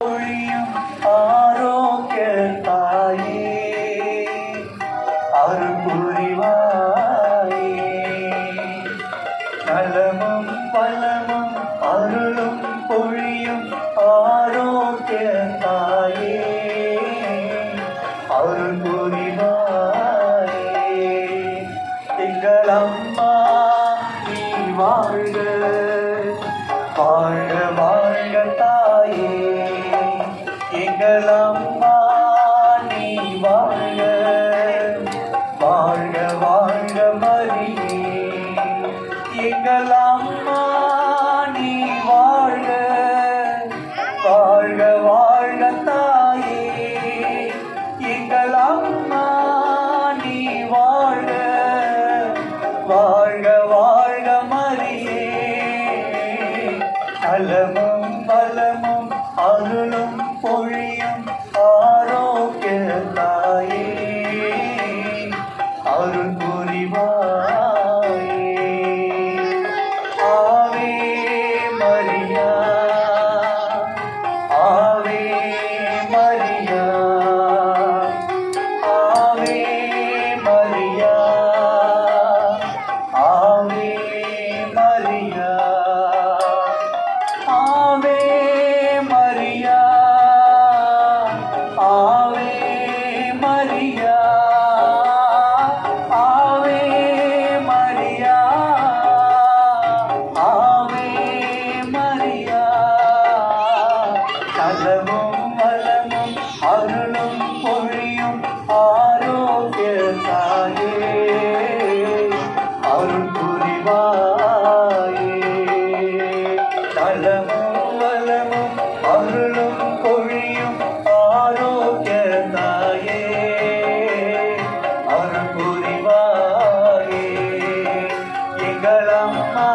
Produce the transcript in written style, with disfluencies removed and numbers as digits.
பொழியும் ஆரோக்கிய தாயே அருள் புரிவாயே. நலமும் பலமும் அருளும் பொழியும் ஆரோக்கிய தாயே அருள் புரிவாயே. எங்கள் அம்மா நீ வாழ்க வாழ்க வாழ்க தாயே. எங்கள் அம்மா நீ வாழ்க வாழ்க வாழ்க மரியே. எங்கள் அம்மா நீ வாழ்க வாழ்க வாழ்க தாயே. எங்கள் அம்மா நீ வாழ்க வாழ்க வாழ்க மரியே. நலமும் பலமும் அருளும் பொழியும் ஆரோக்கிய தாயே அருள் புரிவாயே. ஆவே மரியா ஆவே மரியா ஆவே மரியா ஆவே மரியா ஆவே மரியா ஆவே மரியா ஆவே மரியா ஆவே மரியா. நலமும் வளமும் அருளும் பொழியும் ஆரோக்கிய தாயே அருள் புரிவாயே. நலமும் வளமும் அருளும் பொழியும் ஆரோக்கிய தாயே அருள் புரிவாயே. எங்கள் அம்மா